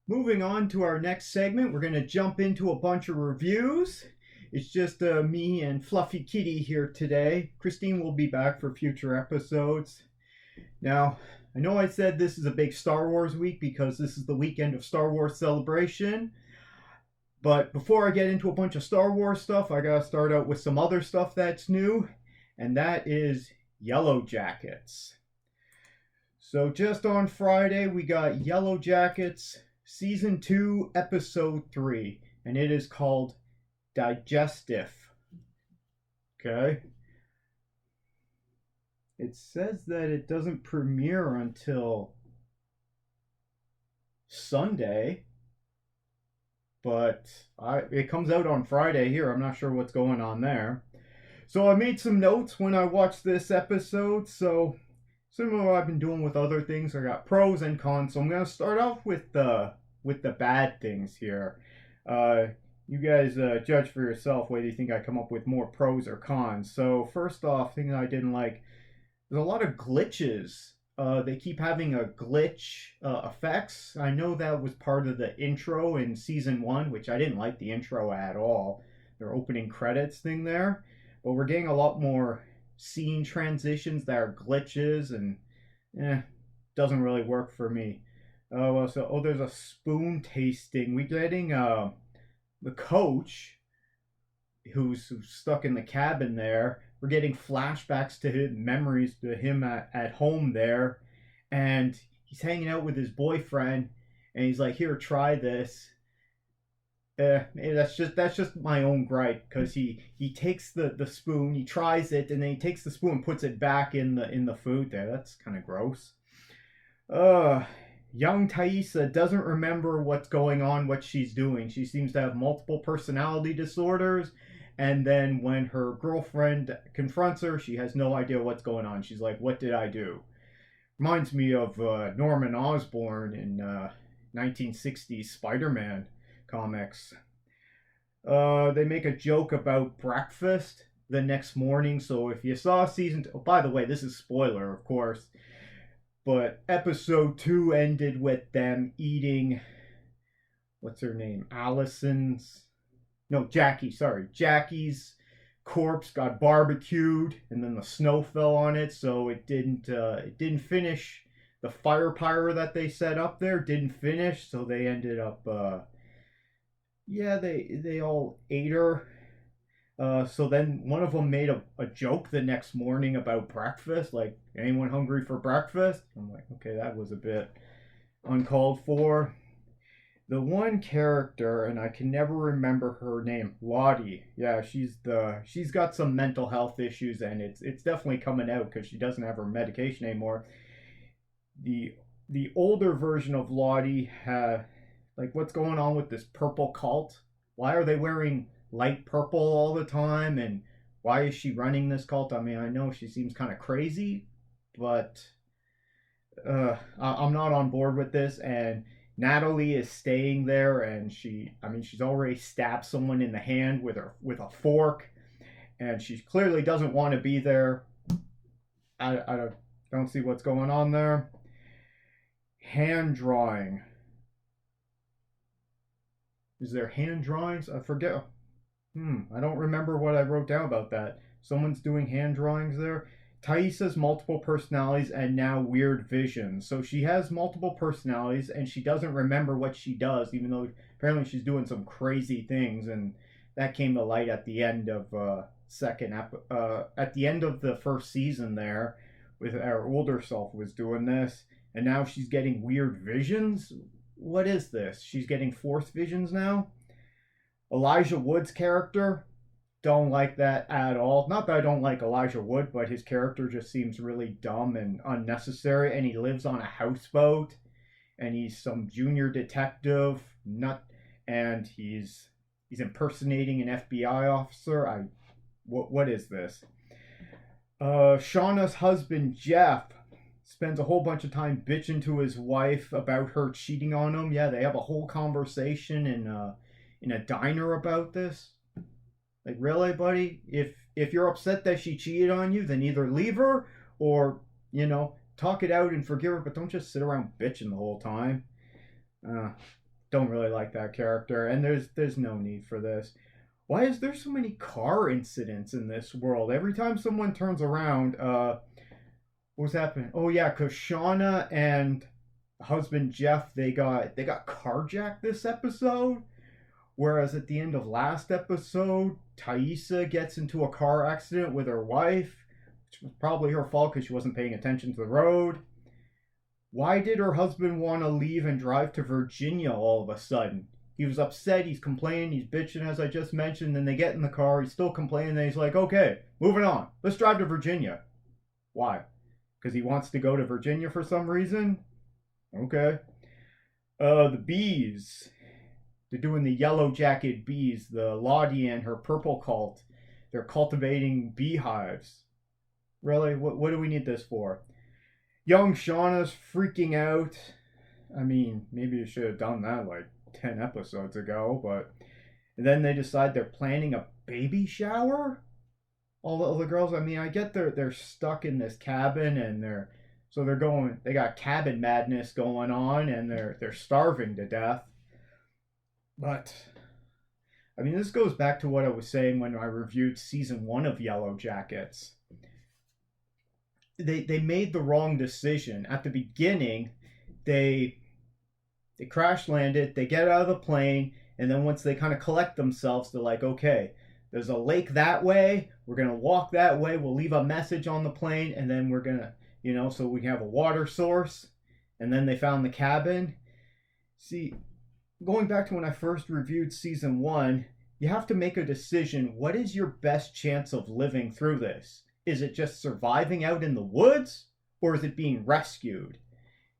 Moving on to our next segment, we're going to jump into a bunch of reviews. It's just me and Fluffy Kitty here today. Christine will be back for future episodes. Now, I know I said this is a big Star Wars week because this is the weekend of Star Wars Celebration. But before I get into a bunch of Star Wars stuff, I gotta start out with some other stuff that's new, and that is Yellowjackets. So just on Friday, we got Yellowjackets Season 2, Episode 3, and it is called Digestif. Okay? It says that it doesn't premiere until Sunday, but it comes out on Friday here. I'm not sure what's going on there. So I made some notes when I watched this episode. So similar to what I've been doing with other things, I got pros and cons. So I'm gonna start off with the bad things here. You guys judge for yourself whether you think I come up with more pros or cons. So first off, thing I didn't like, there's a lot of glitches. They keep having a glitch effects. I know that was part of the intro in season 1, which I didn't like the intro at all. Their opening credits thing there. But we're getting a lot more scene transitions that are glitches, and doesn't really work for me. There's a spoon tasting. We're getting the coach who's stuck in the cabin there. We're getting flashbacks to his memories to him at home there, and he's hanging out with his boyfriend, and he's like, "Here, try this." That's just my own gripe, because he takes the spoon, he tries it, and then he takes the spoon and puts it back in the food there. That's kind of gross. Young Thaisa doesn't remember what's going on, what she's doing. She seems to have multiple personality disorders, and then when her girlfriend confronts her, she has no idea what's going on. She's like, "What did I do?" Reminds me of Norman Osborn in 1960s Spider-Man comics. They make a joke about breakfast the next morning. So if you saw season 2, oh, by the way, this is spoiler, of course, but episode 2 ended with them eating, what's her name? Jackie's corpse got barbecued, and then the snow fell on it, so it didn't finish. The fire pyre that they set up there didn't finish, so they ended up they all ate her. So then one of them made a joke the next morning about breakfast, like, "Anyone hungry for breakfast?" I'm like, okay, that was a bit uncalled for. The one character, and I can never remember her name, Lottie. Yeah, she's got some mental health issues, and it's definitely coming out because she doesn't have her medication anymore. The older version of Lottie like, what's going on with this purple cult? Why are they wearing light purple all the time, and why is she running this cult? I mean, I know she seems kind of crazy, but I'm not on board with this. And Natalie is staying there, and she's already stabbed someone in the hand with a fork, and she clearly doesn't want to be there. I don't see what's going on there. Hand drawing. Is there hand drawings? I forget. I don't remember what I wrote down about that. Someone's doing hand drawings there. Thaisa's multiple personalities and now weird visions. So she has multiple personalities, and she doesn't remember what she does, even though apparently she's doing some crazy things, and that came to light at the end of at the end of the first season there, with our older self was doing this, and now she's getting weird visions. What is this? She's getting force visions now? Elijah Wood's character, don't like that at all. Not that I don't like Elijah Wood, but his character just seems really dumb and unnecessary, and he lives on a houseboat, and he's some junior detective, and he's impersonating an FBI officer. What is this? Shauna's husband, Jeff, spends a whole bunch of time bitching to his wife about her cheating on him. Yeah, they have a whole conversation in a diner about this. Like, really, buddy? If you're upset that she cheated on you, then either leave her or, talk it out and forgive her, but don't just sit around bitching the whole time. don't really like that character, and there's no need for this. Why is there so many car incidents in this world? Every time someone turns around, what's happening? Oh yeah, cause Shauna and husband Jeff they got carjacked this episode. Whereas at the end of last episode, Thaisa gets into a car accident with her wife, which was probably her fault because she wasn't paying attention to the road. Why did her husband want to leave and drive to Virginia all of a sudden? He was upset, he's complaining, he's bitching, as I just mentioned. Then they get in the car, he's still complaining, and he's like, okay, moving on. Let's drive to Virginia. Why? Because he wants to go to Virginia for some reason? Okay. The bees. They're doing the Yellowjacket bees, the Lottie and her purple cult. They're cultivating beehives. Really? What do we need this for? Young Shauna's freaking out. I mean, maybe you should have done that like 10 episodes ago, but and then they decide they're planning a baby shower? All the girls, I mean, I get they're stuck in this cabin and they got cabin madness going on and they're starving to death. But I mean, this goes back to what I was saying when I reviewed season 1 of Yellowjackets. They made the wrong decision at the beginning. They crash landed, they get out of the plane, and then once they kind of collect themselves, they're like, okay, there's a lake that way, we're gonna walk that way, we'll leave a message on the plane, and then we're gonna, so we can have a water source. And then they found the cabin. See, going back to when I first reviewed season 1, you have to make a decision. What is your best chance of living through this? Is it just surviving out in the woods, or is it being rescued?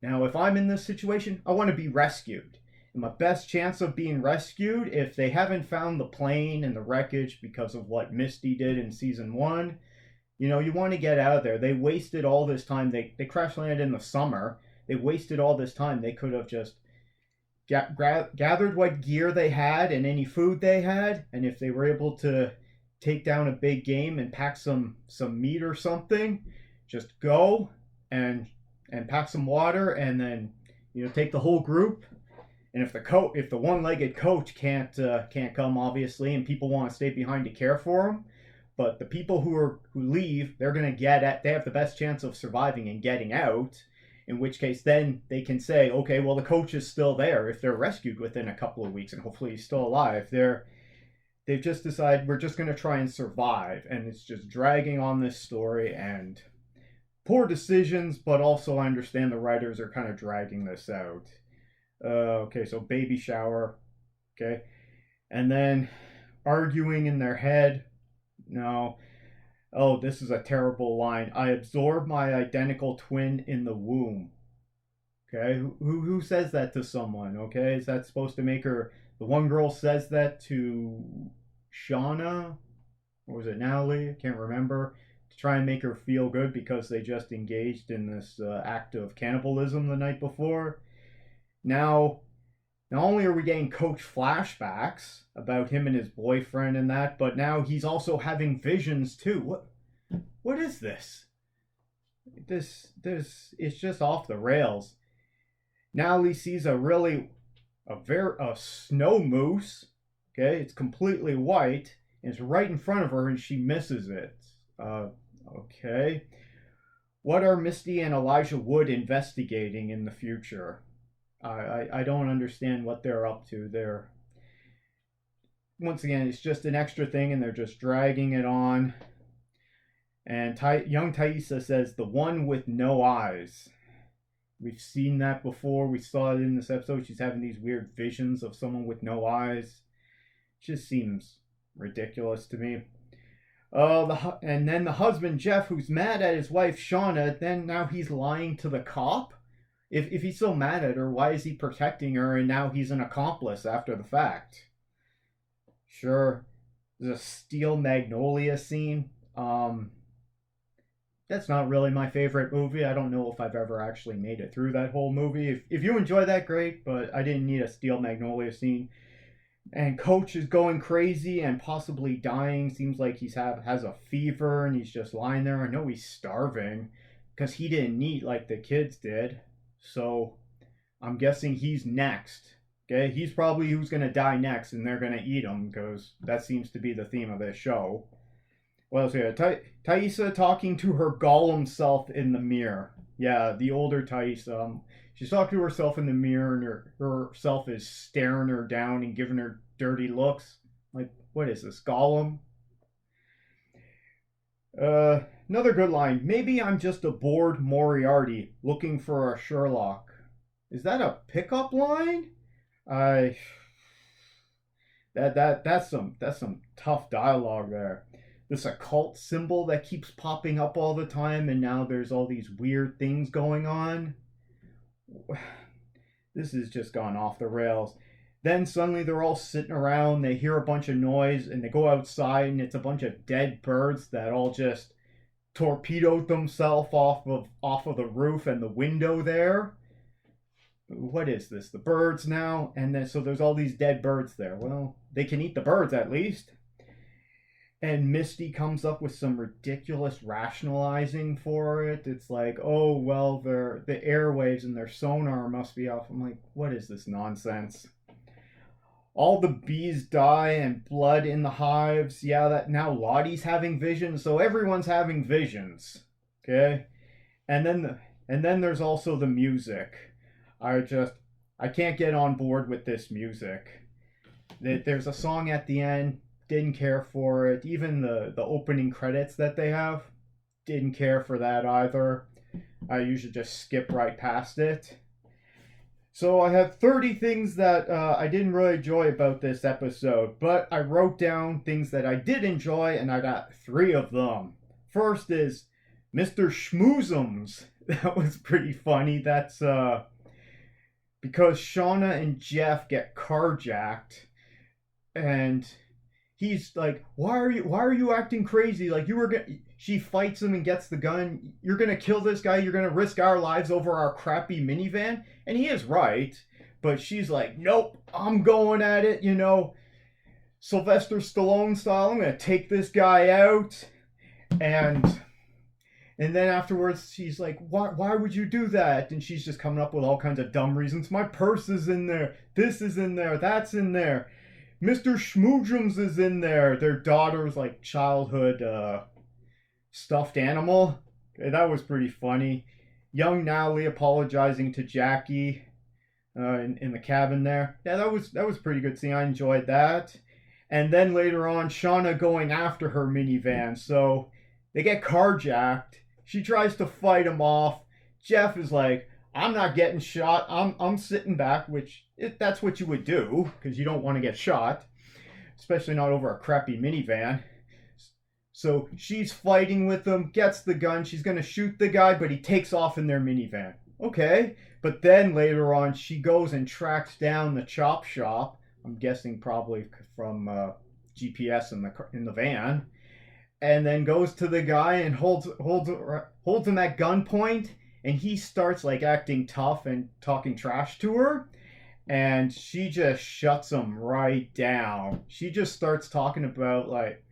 Now, if I'm in this situation, I want to be rescued. And my best chance of being rescued, if they haven't found the plane and the wreckage because of what Misty did in season 1, you want to get out of there. They wasted all this time. They crash landed in the summer. They wasted all this time. They could have just gathered what gear they had and any food they had, and if they were able to take down a big game and pack some meat or something, just go and pack some water, and then take the whole group. And if the one-legged coach can't come, obviously, and people want to stay behind to care for him, but the people who leave, they're gonna they have the best chance of surviving and getting out. In which case, then they can say, okay, well, the coach is still there if they're rescued within a couple of weeks, and hopefully he's still alive. They've just decided we're just going to try and survive, and it's just dragging on this story, and poor decisions, but also I understand the writers are kind of dragging this out. Okay, so baby shower, okay, and then arguing in their head. No. Oh, this is a terrible line. I absorbed my identical twin in the womb. Okay, who says that to someone? Okay, is that supposed to make her? The one girl says that to Shauna, or was it Natalie? I can't remember. To try and make her feel good because they just engaged in this act of cannibalism the night before. Now, not only are we getting Coach flashbacks about him and his boyfriend and that, but now he's also having visions too. What is this? This it's just off the rails. Now he sees a snow moose. Okay, it's completely white and it's right in front of her, and she misses it. Okay. What are Misty and Elijah Wood investigating in the future? I don't understand what they're up to. Once again, it's just an extra thing, and they're just dragging it on. And young Thaisa says, the one with no eyes. We've seen that before. We saw it in this episode. She's having these weird visions of someone with no eyes. It just seems ridiculous to me. And then the husband, Jeff, who's mad at his wife, Shauna, then now he's lying to the cop? If he's so mad at her, why is he protecting her, and now he's an accomplice after the fact? Sure, there's a Steel Magnolia scene. That's not really my favorite movie. I don't know if I've ever actually made it through that whole movie. If you enjoy that, great, but I didn't need a Steel Magnolia scene. And Coach is going crazy and possibly dying. Seems like has a fever and he's just lying there. I know he's starving because he didn't eat like the kids did. So I'm guessing he's next. Okay, he's probably who's going to die next, and they're going to eat him because that seems to be the theme of this show. What else here? Thaisa talking to her Gollum self in the mirror. Yeah, the older Thaisa. She's talking to herself in the mirror, and herself is staring her down and giving her dirty looks. Like, what is this, Gollum? Another good line. Maybe I'm just a bored Moriarty looking for a Sherlock. Is that a pickup line? I that's some tough dialogue there. This occult symbol that keeps popping up all the time, and now there's all these weird things going on. This has just gone off the rails. Then suddenly they're all sitting around, they hear a bunch of noise, and they go outside, and it's a bunch of dead birds that all just torpedoed themselves off of the roof and the window there. What is this? The birds now? And then so there's all these dead birds there. Well, they can eat the birds at least. And Misty comes up with some ridiculous rationalizing for it. It's like, oh, well, the airwaves and their sonar must be off. I'm like, what is this nonsense? All the bees die and blood in the hives. Yeah, that now Lottie's having visions, so everyone's having visions. Okay? And then there's also the music. I can't get on board with this music. There's a song at the end, didn't care for it. Even the opening credits that they have, didn't care for that either. I usually just skip right past it. So I have 30 things that I didn't really enjoy about this episode, but I wrote down things that I did enjoy, and I got 3 of them. First is Mr. Schmoozums. That was pretty funny. That's because Shauna and Jeff get carjacked, and he's like, why are you acting crazy? Like, she fights him and gets the gun. You're gonna kill this guy. You're gonna risk our lives over our crappy minivan. And he is right, but she's like, nope, I'm going at it, Sylvester Stallone style. I'm gonna take this guy out. And then afterwards, she's like, why would you do that? And she's just coming up with all kinds of dumb reasons. My purse is in there. This is in there. That's in there. Mr. Schmoojums is in there. Their daughter's like childhood stuffed animal. That was pretty funny. Young Natalie apologizing to Jackie in the cabin there. Yeah, that was a pretty good scene. I enjoyed that. And then later on, Shauna going after her minivan. So they get carjacked. She tries to fight him off. Jeff is like, I'm not getting shot. I'm sitting back, which that's what you would do because you don't want to get shot, especially not over a crappy minivan. So she's fighting with him, gets the gun. She's going to shoot the guy, but he takes off in their minivan. Okay. But then later on, she goes and tracks down the chop shop. I'm guessing probably from GPS in the van. And then goes to the guy and holds him at gunpoint. And he starts like acting tough and talking trash to her. And she just shuts him right down. She just starts talking about like,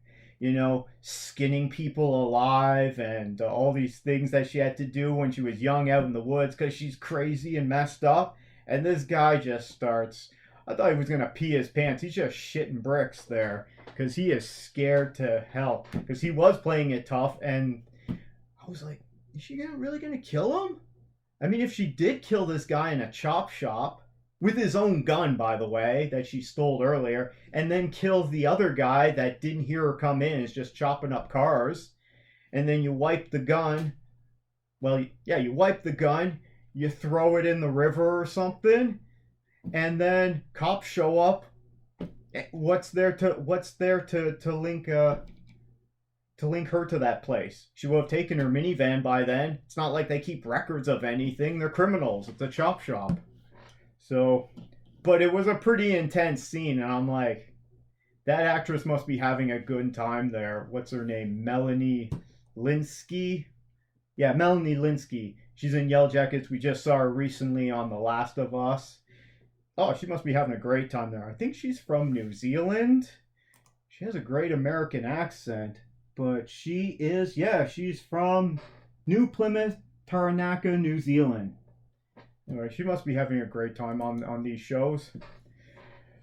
skinning people alive and all these things that she had to do when she was young out in the woods because she's crazy and messed up. And this guy just starts, I thought he was going to pee his pants. He's just shitting bricks there because he is scared to hell because he was playing it tough. And I was like, is she really going to kill him? I mean, if she did kill this guy in a chop shop, with his own gun, by the way, that she stole earlier, and then kills the other guy that didn't hear her come in, is just chopping up cars, and then you wipe the gun. Well, yeah, you wipe the gun, you throw it in the river or something, and then cops show up. What's there to link her to that place? She would have taken her minivan by then. It's not like they keep records of anything. They're criminals. It's a chop shop. So, but it was a pretty intense scene, and I'm like, that actress must be having a good time there. What's her name? Melanie Lynskey? Yeah, Melanie Lynskey. She's in Yellowjackets. We just saw her recently on The Last of Us. Oh, she must be having a great time there. I think she's from New Zealand. She has a great American accent, but she's from New Plymouth, Taranaki, New Zealand. Anyway, she must be having a great time on these shows.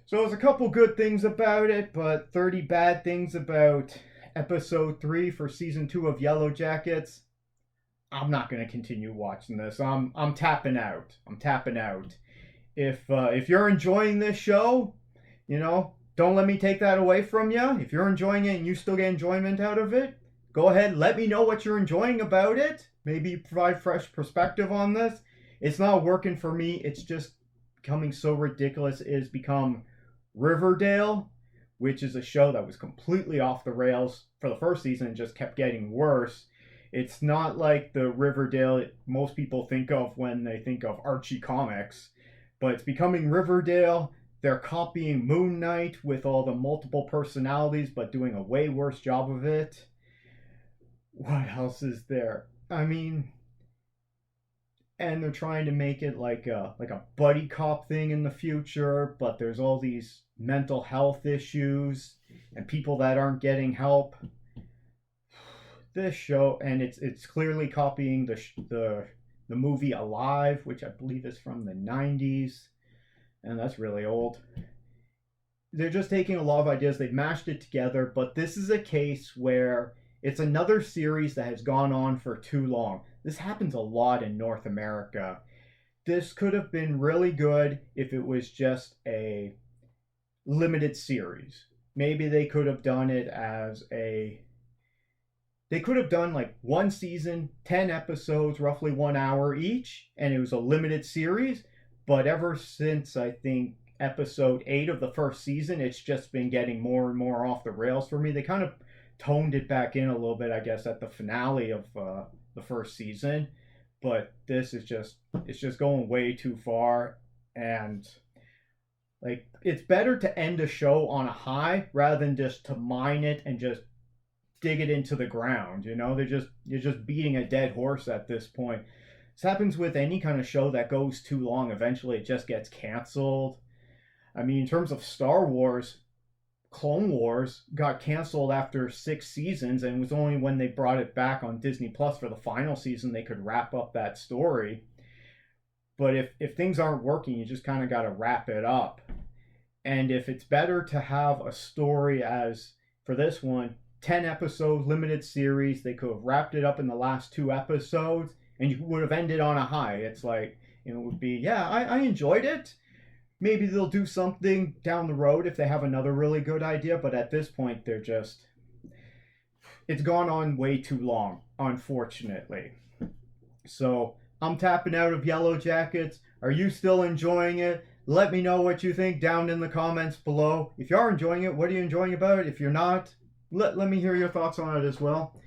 So there's a couple good things about it, but 30 bad things about episode 3 for season 2 of Yellowjackets. I'm not going to continue watching this. I'm tapping out. I'm tapping out. If you're enjoying this show, don't let me take that away from you. If you're enjoying it and you still get enjoyment out of it, go ahead, let me know what you're enjoying about it. Maybe provide fresh perspective on this. It's not working for me. It's just becoming so ridiculous. It has become Riverdale, which is a show that was completely off the rails for the first season and just kept getting worse. It's not like the Riverdale most people think of when they think of Archie comics, but it's becoming Riverdale. They're copying Moon Knight with all the multiple personalities, but doing a way worse job of it. What else is there? I mean, and they're trying to make it like a buddy cop thing in the future, but there's all these mental health issues and people that aren't getting help. This show, and it's clearly copying the movie Alive, which I believe is from the 90s, and that's really old. They're just taking a lot of ideas, they've mashed it together, but this is a case where it's another series that has gone on for too long. This happens a lot in North America. This could have been really good if it was just a limited series. Maybe they could have done it as they could have done like one season, 10 episodes, roughly 1 hour each, and it was a limited series. But ever since, I think, episode 8 of the first season, it's just been getting more and more off the rails for me. They kind of toned it back in a little bit, I guess, at the finale of the first season. But this is it's just going way too far. And like, it's better to end a show on a high rather than just to mine it and just dig it into the ground. You're just beating a dead horse at this point. This happens with any kind of show that goes too long. Eventually it just gets canceled. I mean, in terms of Star Wars, Clone Wars got canceled after 6 seasons, and it was only when they brought it back on Disney Plus for the final season they could wrap up that story. But if things aren't working, you just kind of got to wrap it up. And if it's better to have a story, as for this one, 10 episode limited series, they could have wrapped it up in the last 2 episodes and you would have ended on a high. It's like, it would be, yeah, I enjoyed it. Maybe they'll do something down the road if they have another really good idea, but at this point it's gone on way too long, unfortunately. So I'm tapping out of Yellowjackets. Are you still enjoying it? Let me know what you think down in the comments below. If you are enjoying it, what are you enjoying about it? If you're not, let me hear your thoughts on it as well.